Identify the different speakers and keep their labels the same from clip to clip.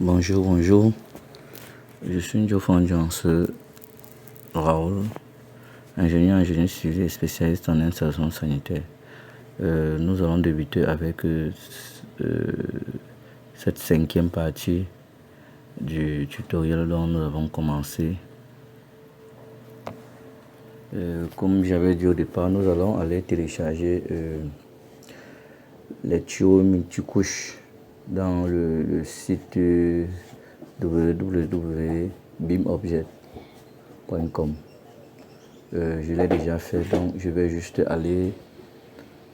Speaker 1: Bonjour. Je suis Ndiofondiance Raoul, ingénieur en génie civil et spécialiste en installation sanitaire. Nous allons débuter avec cette 5e partie du tutoriel dont nous avons commencé. Comme j'avais dit au départ, nous allons aller télécharger les tuyaux multicouches dans le site www.bimobjet.com. Je l'ai déjà fait, donc je vais juste aller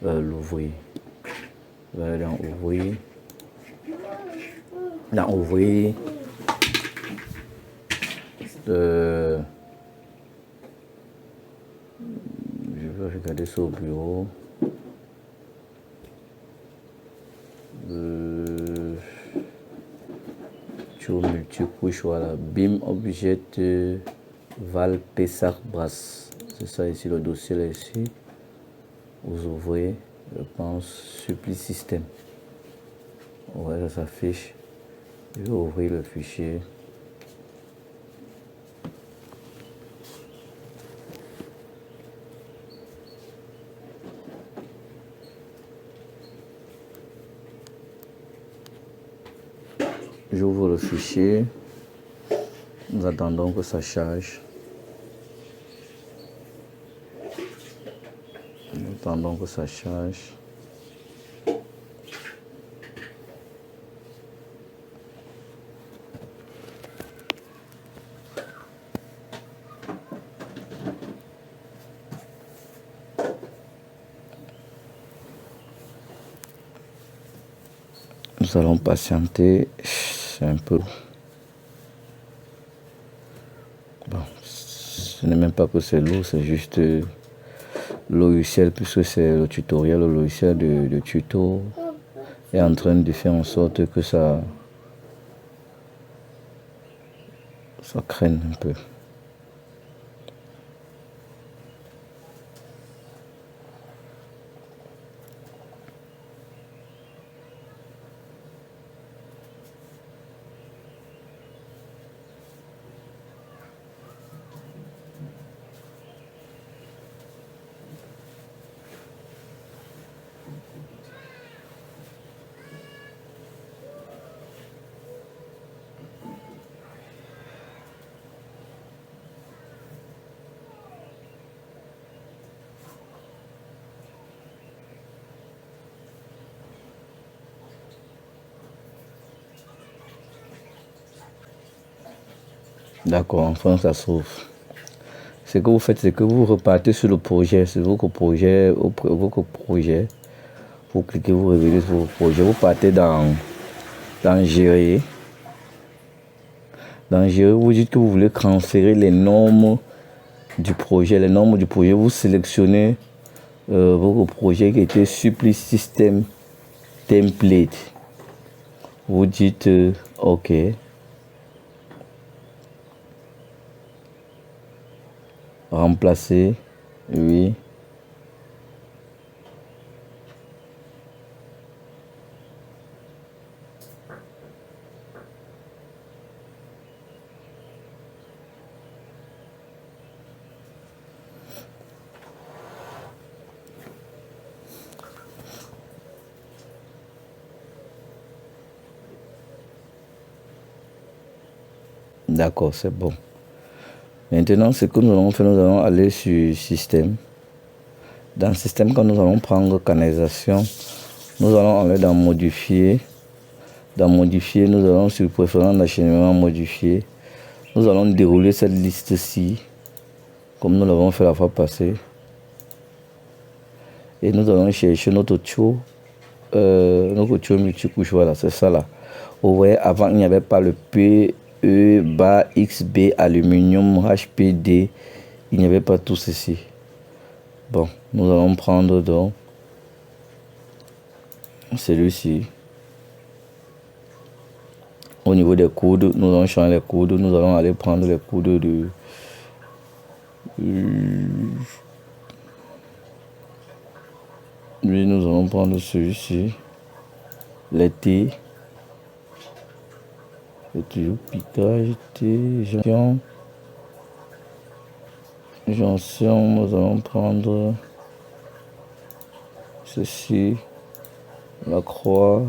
Speaker 1: l'ouvrir. Je vais aller dans ouvrir. Je vais regarder ça au bureau. Tuyau multicouche, voilà, BIM Objet Val Pessac Brass. C'est ça ici, le dossier là ici. Vous ouvrez, je pense, Suppli Système. Ouais, ça s'affiche. Je vais ouvrir le fichier. J'ouvre le fichier. Nous attendons que ça charge. Nous allons patienter. C'est un peu... Bon, ce n'est même pas que c'est lourd, c'est juste le logiciel, puisque c'est le tutoriel, le logiciel de tuto est en train de faire en sorte que ça craigne un peu. D'accord, enfin ça s'ouvre. Ce que vous faites, c'est que vous repartez sur le projet, sur votre projet, vous cliquez, vous revenez sur votre projet, vous partez dans gérer. Dans gérer, vous dites que vous voulez transférer les normes du projet. Vous sélectionnez votre projet qui était Suppli System Template. Vous dites OK. Remplacer, oui. D'accord, c'est bon. Maintenant, ce que nous allons faire, nous allons aller sur Système. Dans Système, quand nous allons prendre canalisation, nous allons aller dans Modifier. Dans Modifier, nous allons sur Préférence d'acheminement modifié. Nous allons dérouler cette liste-ci, comme nous l'avons fait la fois passée. Et nous allons chercher notre tuyau multicouche. Voilà, c'est ça là. Vous voyez, avant, il n'y avait pas le PE, bas, XB, aluminium, HPD. Il n'y avait pas tout ceci. Bon, nous allons prendre donc celui-ci. Au niveau des coudes, nous allons changer les coudes. Nous allons aller prendre les coudes de... Lui, nous allons prendre celui-ci. Les T. Et toujours piquage, jonction. Jonction, nous allons prendre ceci, la croix,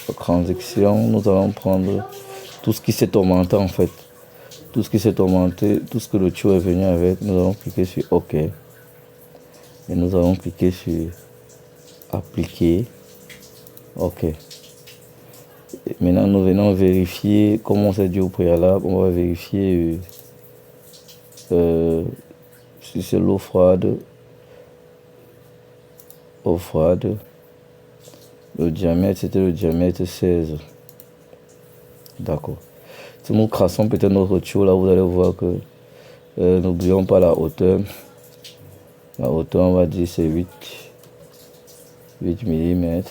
Speaker 1: la transaction, nous allons prendre tout ce qui s'est augmenté en fait. Tout ce qui s'est augmenté, tout ce que le tuyau est venu avec, nous allons cliquer sur OK. Et nous allons cliquer sur Appliquer. OK. Et maintenant, nous venons vérifier, comme on s'est dit au préalable, on va vérifier si c'est l'eau froide. Eau froide. Le diamètre, c'était le diamètre 16. D'accord. Si nous crassons peut-être notre tuyau, là, vous allez voir que n'oublions pas la hauteur. La hauteur, on va dire, c'est 8 mm.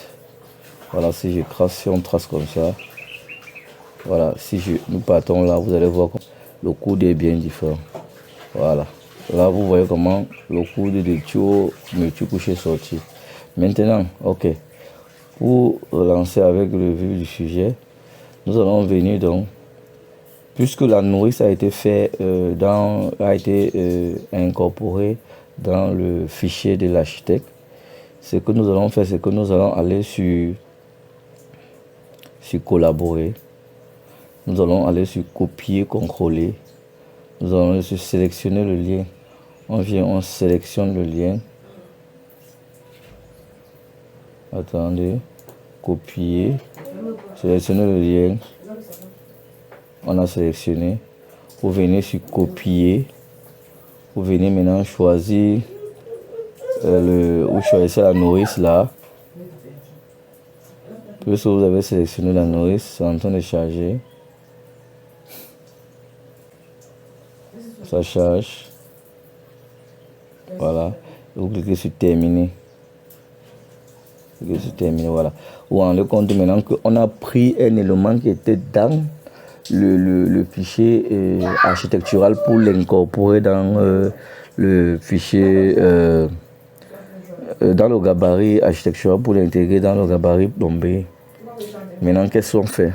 Speaker 1: Voilà, si je crasse, si on trace comme ça, voilà, si nous partons là, vous allez voir que le coude est bien différent. Voilà. Là, vous voyez comment le coude du tuyau multicouche est sorti. Maintenant, OK. Pour relancer avec le vif du sujet, nous allons venir donc, puisque la nourrice a été incorporée dans le fichier de l'architecte, ce que nous allons faire, c'est que nous allons aller sur collaborer, nous allons aller sur copier, contrôler, nous allons aller sur sélectionner le lien, on vient, on sélectionne le lien, attendez, copier, sélectionner le lien, on a sélectionné, vous venez sur copier, vous venez maintenant choisir vous choisissez la nourrice là. Puisque vous avez sélectionné la nourrice, c'est en train de charger. Ça charge. Voilà. Vous cliquez sur terminer. Cliquez sur terminer, voilà. Vous vous rendez compte maintenant qu'on a pris un élément qui était dans le fichier architectural pour l'incorporer dans le fichier dans le gabarit architectural pour l'intégrer dans le gabarit plombé. Maintenant, qu'est-ce qu'on fait?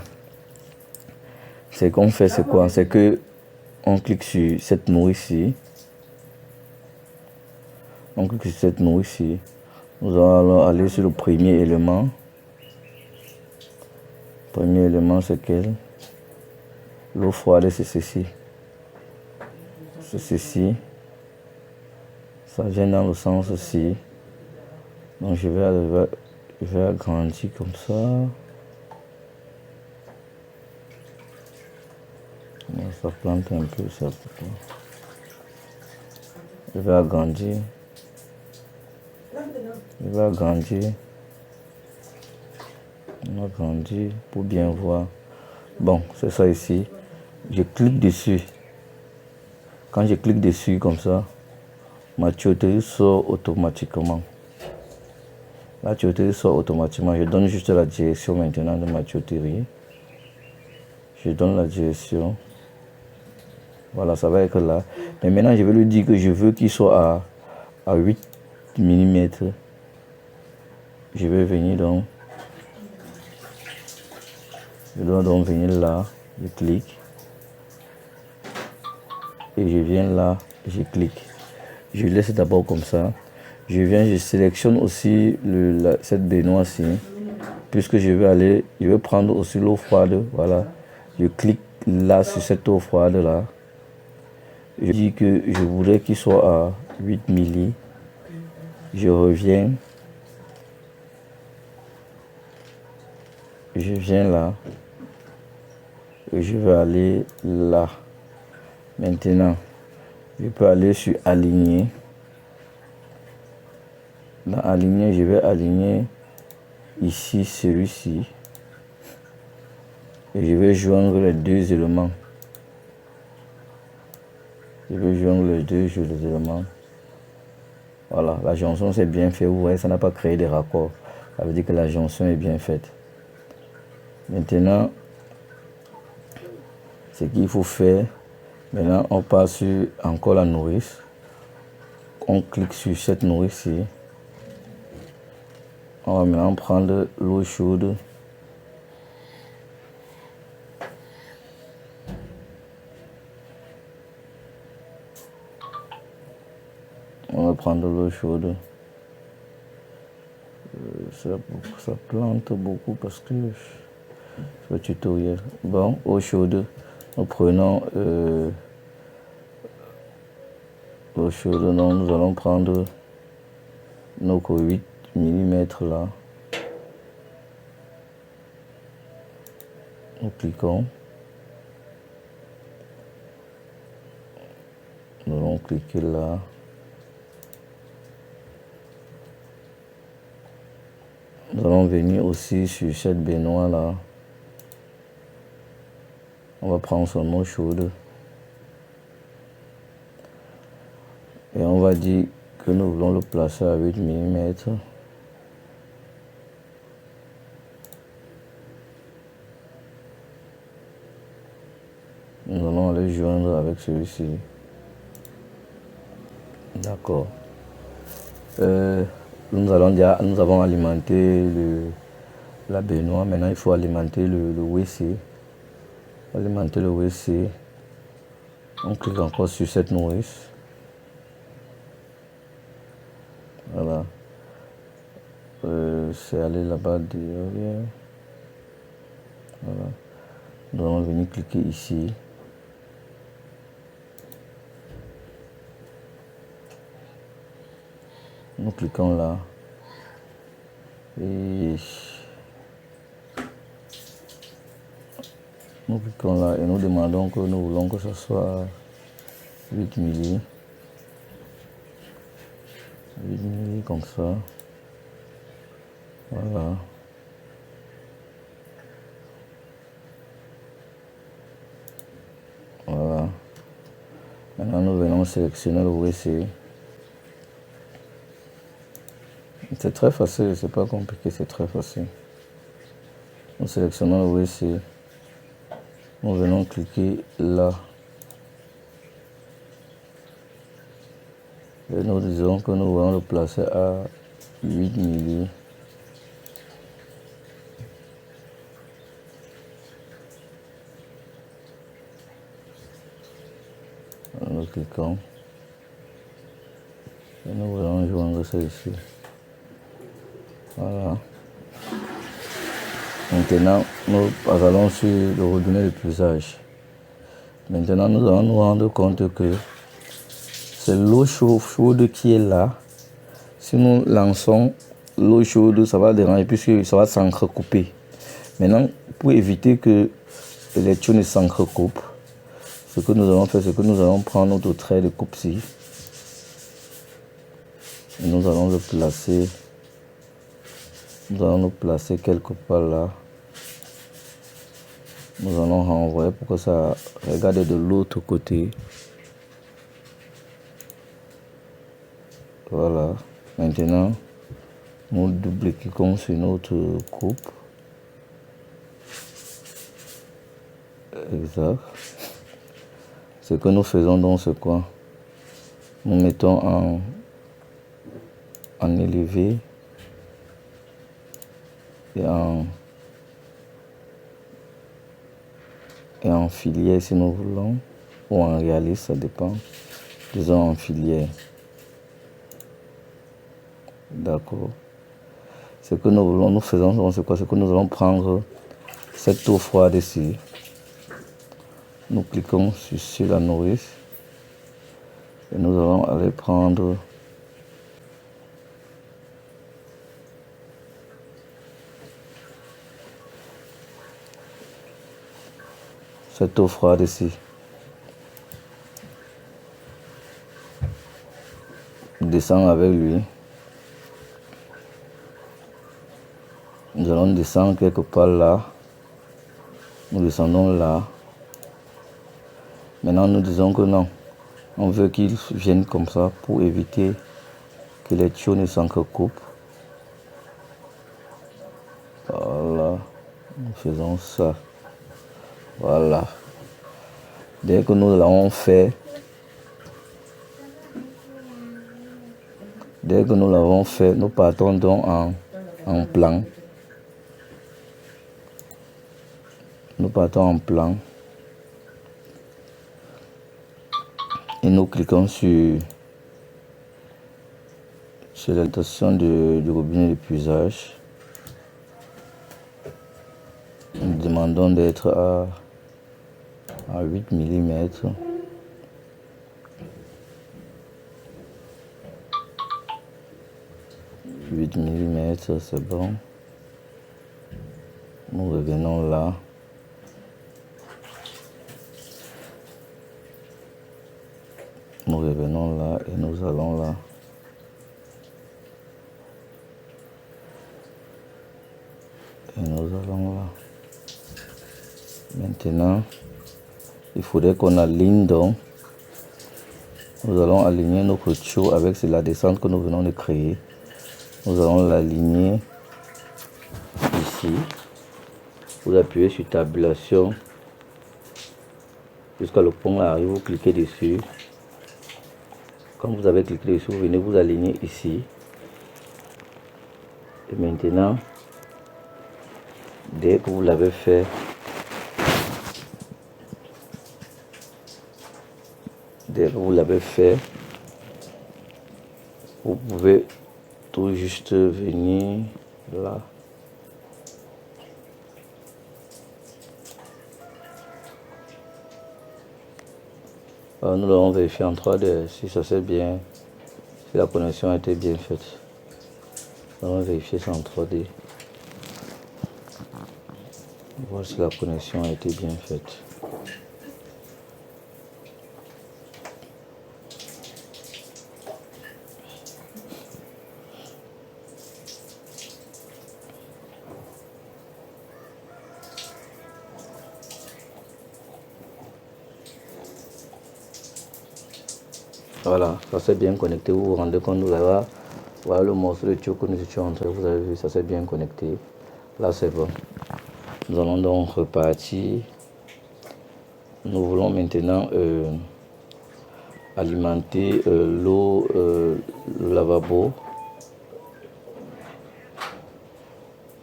Speaker 1: C'est qu'on fait, c'est quoi? C'est que on clique sur cette nourrice ici. On clique sur cette nourrice ici. Nous allons aller sur le premier élément. Le premier élément, c'est quel? L'eau froide, c'est ceci. C'est ceci. Ça vient dans le sens aussi. Donc je vais agrandir comme ça. Ça plante un peu ça. Je vais agrandir. Je vais agrandir. On agrandit pour bien voir. Bon, c'est ça ici. Je clique dessus. Quand je clique dessus comme ça, ma tuyauterie sort automatiquement. La tuyauterie sort automatiquement. Je donne juste la direction maintenant de ma tuyauterie. Je donne la direction. Voilà, ça va être là. Mais maintenant, je vais lui dire que je veux qu'il soit à 8 mm. Je vais venir donc. Je dois donc venir là. Je clique. Et je viens là. Je clique. Je laisse d'abord comme ça. Je viens, je sélectionne aussi cette baignoire-ci. Puisque je vais prendre aussi l'eau froide. Voilà. Je clique là sur cette eau froide là. Je dis que je voudrais qu'il soit à 8 milli. Je reviens. Je viens là. Et je vais aller là. Maintenant, je peux aller sur aligner. Dans aligner, je vais aligner ici celui-ci. Et je vais joindre les deux éléments. Je vais joindre les deux éléments. Voilà, la jonction c'est bien fait. Vous voyez, ça n'a pas créé de raccords. Ça veut dire que la jonction est bien faite. Maintenant, ce qu'il faut faire, maintenant on passe sur encore la nourrice. On clique sur cette nourrice-ci. On va maintenant prendre l'eau chaude. On va prendre l'eau chaude. Ça plante beaucoup parce que c'est le tutoriel. Bon, eau chaude. Nous prenons l'eau chaude. Donc nous allons prendre nos 8 mm là. Nous cliquons. Nous allons cliquer là. Nous allons venir aussi sur cette baignoire là. On va prendre son eau chaude. Et on va dire que nous voulons le placer à 8 mm. Nous allons aller joindre avec celui-ci. D'accord. Nous avons alimenté la baignoire. Maintenant, il faut alimenter le WC. Alimenter le WC. On clique encore sur cette nourrice. Voilà. C'est aller là-bas derrière. Voilà. Nous allons venir cliquer ici. Nous cliquons là. Et nous cliquons là et nous demandons que nous voulons que ce soit 8 mm. 8 mm comme ça. Voilà. Voilà. Maintenant nous venons sélectionner le WC. C'est très facile, c'est pas compliqué, c'est très facile. Nous sélectionnons le WC. Nous venons cliquer là. Et nous disons que nous voulons le placer à 8 mm. Nous cliquons. Et nous voulons joindre ça ici. Voilà. Maintenant, nous allons sur le robinet de puisage. Maintenant, nous allons nous rendre compte que c'est l'eau chaude qui est là. Si nous lançons l'eau chaude, ça va déranger puisque ça va s'entrecouper. Maintenant, pour éviter que les tuyaux ne s'entrecoupent, ce que nous allons faire, c'est que nous allons prendre notre trait de coupe-ci. Et nous allons le placer. Nous allons le placer quelque part là. Nous allons renvoyer pour que ça regarde de l'autre côté. Voilà. Maintenant, nous double-cliquons sur notre coupe. Exact. Ce que nous faisons dans ce coin, nous mettons en élevé et en filière si nous voulons, ou en réaliste, ça dépend. Disons en filière. D'accord. Ce que nous voulons, nous faisons, c'est quoi? C'est que nous allons prendre cette eau froide ici. Nous cliquons sur la nourrice. Et nous allons aller prendre cette eau froide ici. Descends avec lui. Nous allons descendre quelque part là. Nous descendons là. Maintenant, nous disons que non. On veut qu'il vienne comme ça pour éviter que les tuyaux ne s'entrecoupent. Voilà. Nous faisons ça. Voilà. Dès que nous l'avons fait, nous partons donc en plan. Nous partons en plan. Et nous cliquons sur l'alimentation du robinet de puisage. Nous demandons d'être à 8 mm. C'est bon. Nous revenons là. Nous revenons là et nous allons là. Et nous allons là. Maintenant, il faudrait qu'on aligne donc. Nous allons aligner notre tuyau avec la descente que nous venons de créer. Nous allons l'aligner ici. Vous appuyez sur tabulation jusqu'à le point arrive, vous cliquez dessus. Quand vous avez cliqué dessus, vous venez vous aligner ici. Et maintenant, dès que vous l'avez fait, vous pouvez tout juste venir là. Alors, nous allons vérifier en 3D si ça s'est bien, si la connexion a été bien faite. Nous allons vérifier ça en 3D. Voir si la connexion a été bien faite. Voilà, ça s'est bien connecté. Vous vous rendez compte, voilà le morceau de tuyau que nous étions en train. Vous avez vu, ça s'est bien connecté. Là, c'est bon. Nous allons donc repartir. Nous voulons maintenant alimenter l'eau, le lavabo.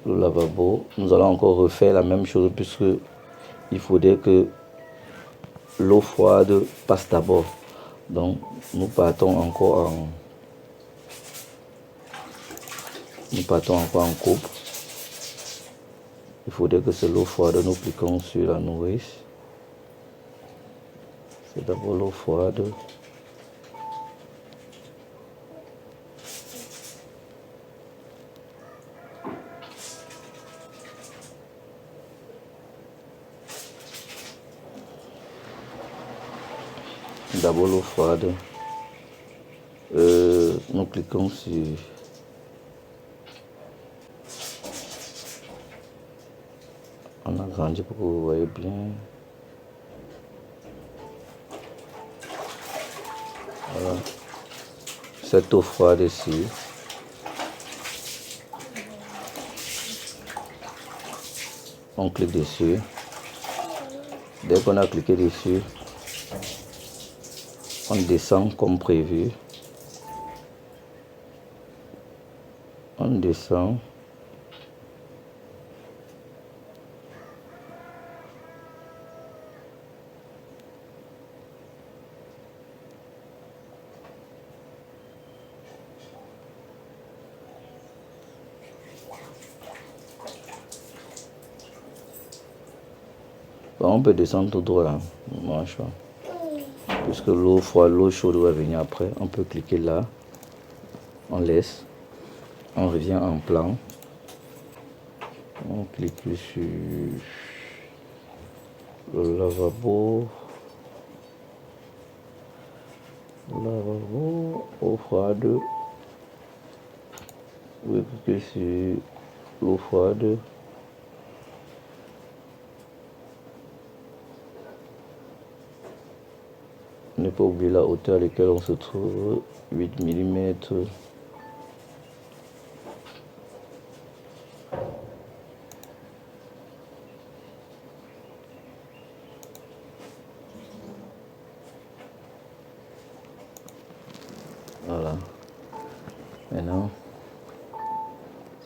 Speaker 1: Le lavabo. Nous allons encore refaire la même chose puisque il faudrait que l'eau froide passe d'abord. Donc, nous partons encore en coupe. Il faudrait que c'est l'eau froide. Nous cliquons sur la nourrice. C'est d'abord l'eau froide. D'abord l'eau froide. Nous cliquons sur on agrandit pour que vous voyez bien. Voilà. Cette eau froide ici. On clique dessus. Dès qu'on a cliqué dessus, on descend comme prévu. On descend. Bon, on peut descendre tout droit là, puisque l'eau froide, l'eau chaude va venir après. On peut cliquer là, on laisse, on revient en plan, on clique sur le lavabo, eau froide, vous cliquez sur l'eau froide. Ne pas oublier la hauteur à laquelle on se trouve, 8 mm. Voilà. Maintenant,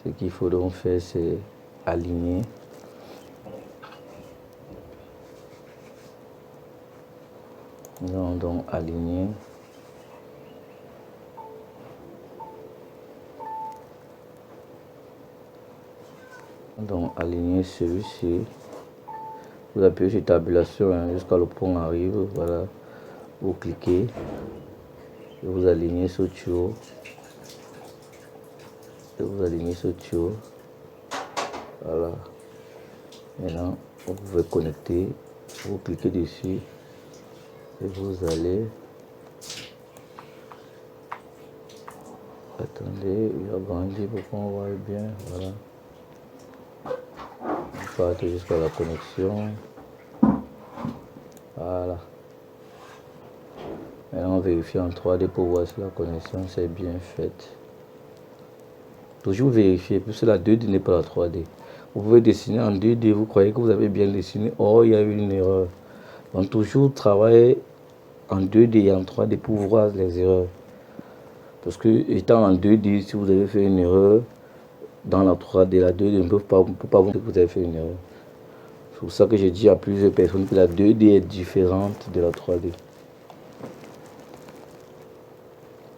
Speaker 1: ce qu'il faut donc faire, c'est aligner Nous allons donc aligner. Donc aligner celui-ci. Vous appuyez sur tabulation jusqu'à le point arrive. Voilà. Vous cliquez. Et vous alignez ce tuyau. Et vous alignez ce tuyau. Voilà. Maintenant, vous pouvez connecter. Vous cliquez dessus. Et vous allez. Attendez, il a grandi pour qu'on voit bien. Voilà. Vous partez jusqu'à la connexion. Voilà. Maintenant, on vérifie en 3D pour voir si la connexion s'est bien faite. Toujours vérifier, puisque la 2D n'est pas la 3D. Vous pouvez dessiner en 2D, vous croyez que vous avez bien dessiné. Oh, il y a eu une erreur. Donc, toujours travailler en 2D et en 3D pour voir les erreurs. Parce que, étant en 2D, si vous avez fait une erreur dans la 3D, la 2D ne peut pas voir que vous avez fait une erreur. C'est pour ça que j'ai dit à plusieurs personnes que la 2D est différente de la 3D.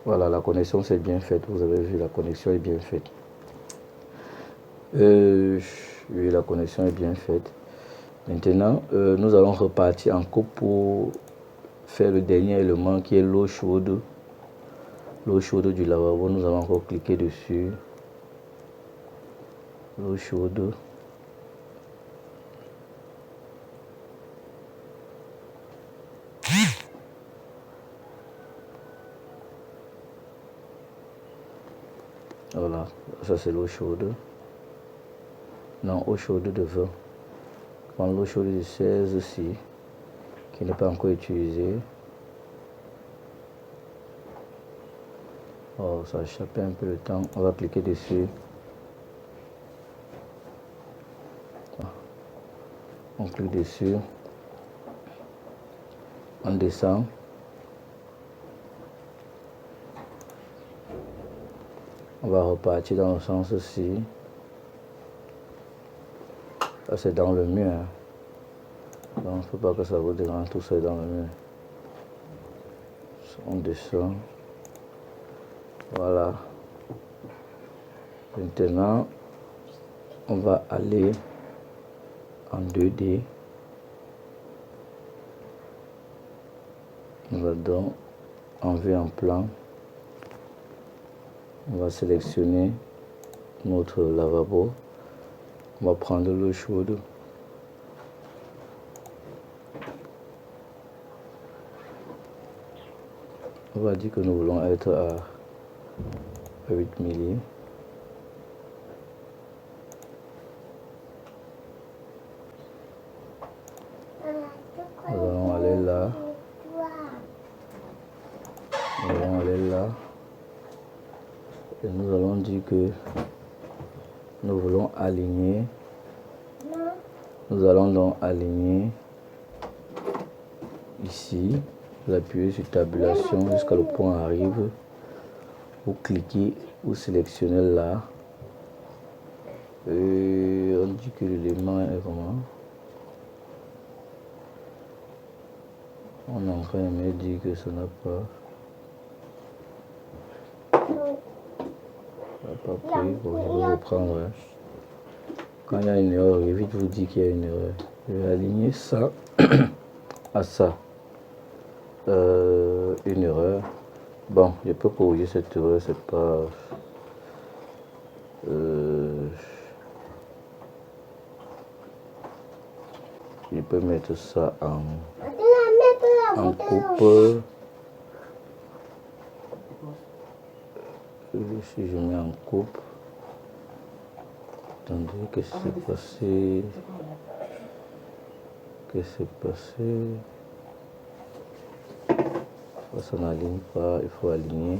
Speaker 1: Voilà, la connexion c'est bien faite. Vous avez vu, la connexion est bien faite. Oui, la connexion est bien faite. Maintenant, nous allons repartir en coupe pour faire le dernier élément qui est l'eau chaude. L'eau chaude du lavabo, nous allons encore cliquer dessus. L'eau chaude. Voilà, ça c'est l'eau chaude. Non, eau chaude de vin. Prends l'eau chaude de 16 aussi, qui n'est pas encore utilisée. Oh, ça a échappé un peu le temps. On va cliquer dessus. On clique dessus. On descend. On va repartir dans le sens aussi. Ça c'est dans le mur. Donc il ne faut pas que ça vous dérange, tout ça est dans le mur. On descend. Voilà. Maintenant, on va aller en 2D. On va donc enlever un plan. On va sélectionner notre lavabo. On va prendre l'eau chaude. On va dire que nous voulons être à 8 milli. Nous allons aller là. Nous allons aller là. Et nous allons dire que nous voulons aligner. Nous allons donc aligner ici. Vous appuyez sur tabulation jusqu'à le point arrive. Vous cliquez, vous sélectionnez là. Et on dit que l'élément est comment? On est en train de me dire que ça n'a pas. Ça n'a pas pris. Bon, je vais reprendre. Quand il y a une erreur, je vais vite vous dire qu'il y a une erreur. Je vais aligner ça à ça. Une erreur. Bon, je peux corriger cette erreur, c'est pas. Je peux mettre ça en coupe. Si je mets en coupe. Attendez, qu'est-ce qui s'est passé? Qu'est-ce qui s'est passé? Ça n'aligne pas, il faut aligner.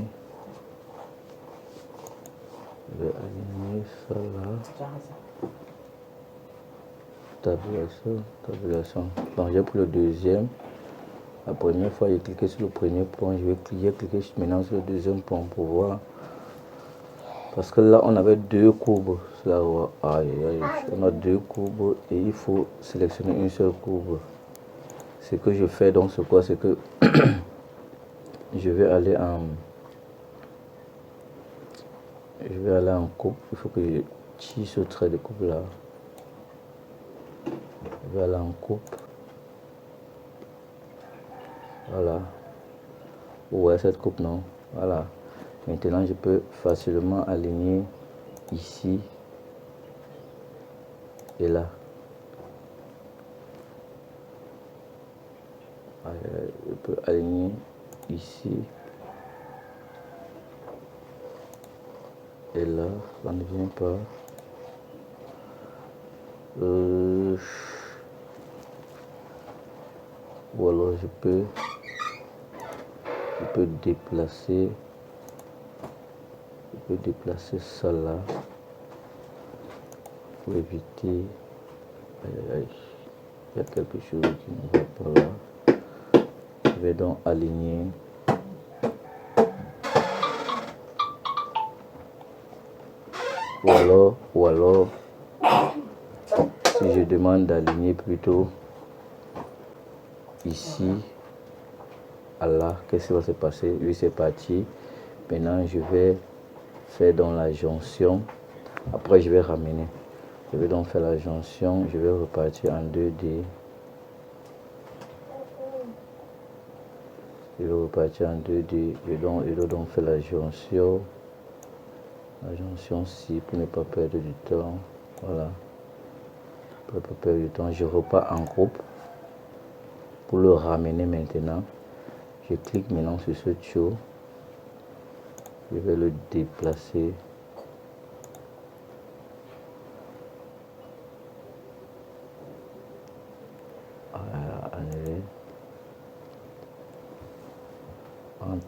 Speaker 1: Je vais aligner ça là. Tabulation. Donc j'ai pris le deuxième. La première fois, j'ai cliqué sur le premier point. Je vais cliquer maintenant sur le deuxième point pour voir. Parce que là, on avait deux courbes. Là, on a deux courbes et il faut sélectionner une seule courbe. ce que je fais donc c'est quoi? C'est que je vais aller en coupe. Il faut que je tire ce trait de coupe là. Je vais aller en coupe. Voilà. Vous voyez cette coupe, non? Voilà. Maintenant je peux facilement aligner ici et là. Je peux aligner ici et là, ça ne vient pas. Ou alors je peux déplacer. Je peux déplacer ça là pour éviter. Il y a quelque chose qui ne va pas là. Je vais donc aligner. Ou alors, si je demande d'aligner plutôt ici à là, qu'est-ce qui va se passer? Lui, c'est parti. Maintenant, je vais faire dans la jonction. Après, je vais ramener. Je vais donc faire la jonction. Je vais repartir en 2D. Je vais repartir en 2D. Je dois donc faire la jonction. La jonction ci pour ne pas perdre du temps. Voilà. Pour ne pas perdre du temps. Je repars en groupe. Pour le ramener maintenant. Je clique maintenant sur ce tuyau. Je vais le déplacer.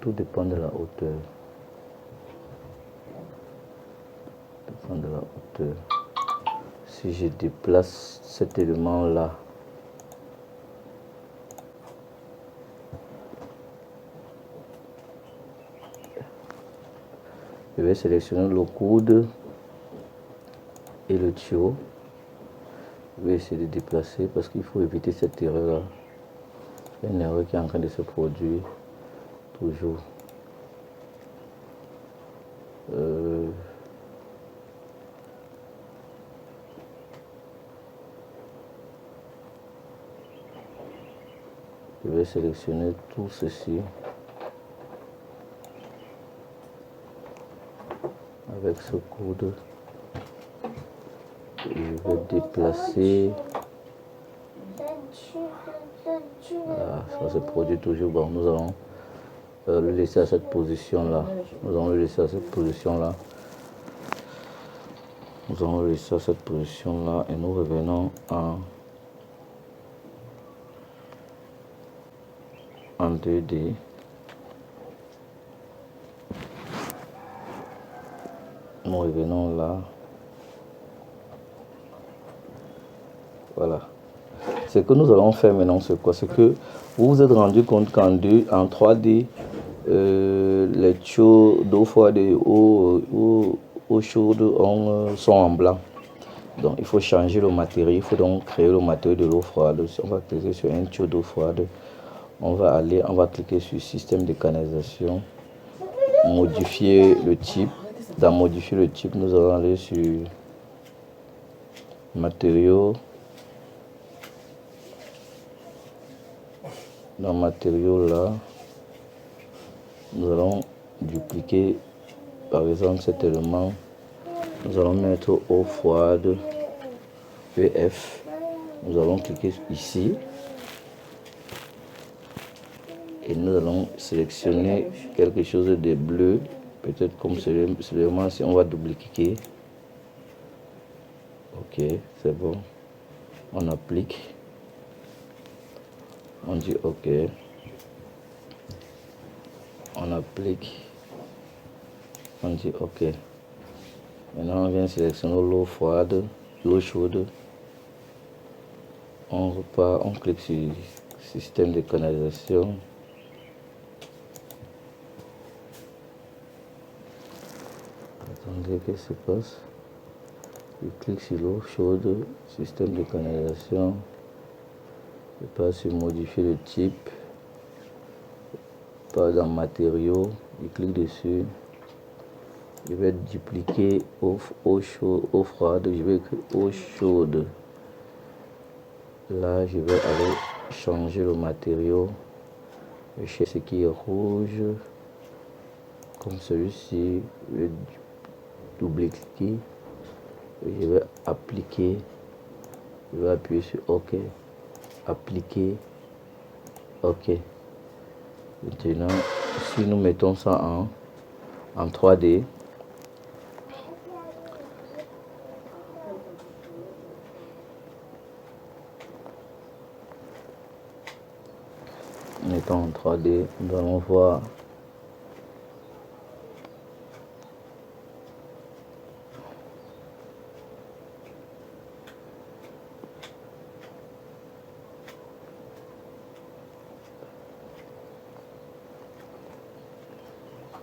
Speaker 1: Tout dépend de la hauteur. Si je déplace cet élément là, je vais sélectionner le coude et le tuyau. Je vais essayer de déplacer parce qu'il faut éviter cette erreur là. Il y a une erreur qui est en train de se produire toujours. Je vais sélectionner tout ceci avec ce coude. Je vais déplacer. Voilà, ça se produit toujours. Bon, nous allons le laisser à cette position là. Nous allons le laisser à cette position là. Nous allons le laisser à cette position là et nous revenons en 2D. Nous revenons là. Voilà. Ce que nous allons faire maintenant, c'est quoi? C'est que vous vous êtes rendu compte qu'en 3D, les tuyaux d'eau froide et eau chaude sont en blanc. Donc il faut changer le matériau. Il faut donc créer le matériau de l'eau froide. On va cliquer sur un tuyau d'eau froide. On va cliquer sur système de canalisation. Modifier le type. Dans modifier le type, nous allons aller sur matériaux. Dans matériaux là, nous allons dupliquer par exemple cet élément. Nous allons mettre eau froide EF. Nous allons cliquer ici et nous allons sélectionner quelque chose de bleu, peut-être comme seulement si on va double-cliquer. Ok, c'est bon. On applique. On dit OK. On applique. On dit OK. Maintenant, on vient sélectionner l'eau froide, l'eau chaude. On repart, on clique sur système de canalisation. Attendez, qu'est-ce qui se passe? Je clique sur l'eau chaude, système de canalisation. Je passe sur modifier le type. Pas dans matériaux, je clique dessus. Je vais dupliquer eau froide, je vais écrire eau chaude. Là, je vais aller changer le matériau. Je cherche ce qui est rouge, comme celui-ci. Je vais double-cliquer. Je vais appliquer. Je vais appuyer sur OK. Appliquer. OK. Maintenant, si nous mettons ça en 3D, mettons en 3D, nous allons voir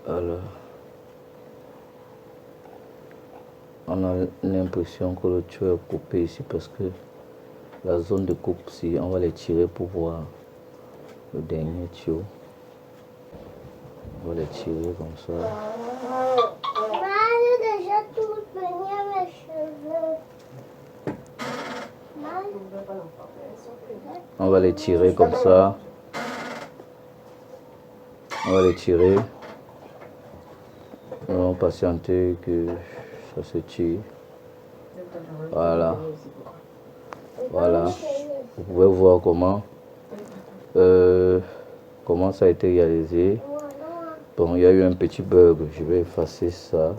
Speaker 1: alors on a l'impression que le tuyau est coupé ici parce que la zone de coupe, si on va les tirer pour voir le dernier tuyau, on va les tirer comme ça.
Speaker 2: J'ai déjà tout peigné mes cheveux.
Speaker 1: On va les tirer comme ça. On va les tirer. On va patienter que ça se tire. Voilà. Voilà. Vous pouvez voir comment ça a été réalisé. Bon, il y a eu un petit bug. Je vais effacer ça.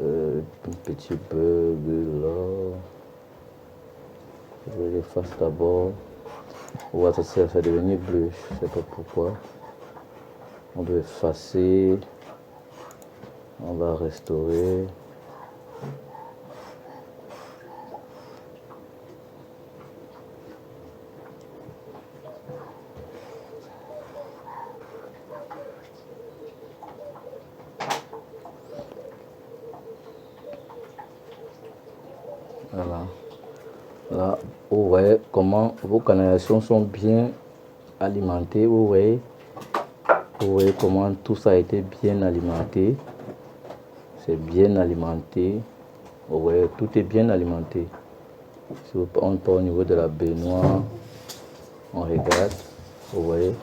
Speaker 1: Un petit bug là. Je l'efface d'abord. On voit ça va devenir bleu. Je ne sais pas pourquoi. On doit effacer. On va restaurer. Voilà. Là, vous voyez comment vos canalisations sont bien alimentées. Vous voyez comment tout ça a été bien alimenté. C'est bien alimenté. Vous voyez, tout est bien alimenté. Si on part au niveau de la baignoire, on regarde. Vous voyez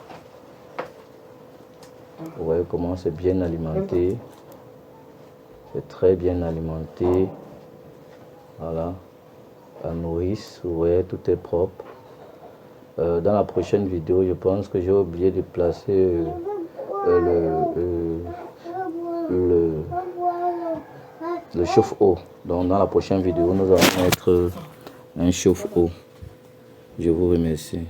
Speaker 1: comment c'est bien alimenté. C'est très bien alimenté. Voilà. La nourrice, vous voyez, tout est propre. Dans la prochaine vidéo, je pense que j'ai oublié de placer le chauffe-eau. Donc dans la prochaine vidéo, nous allons mettre un chauffe-eau. Je vous remercie.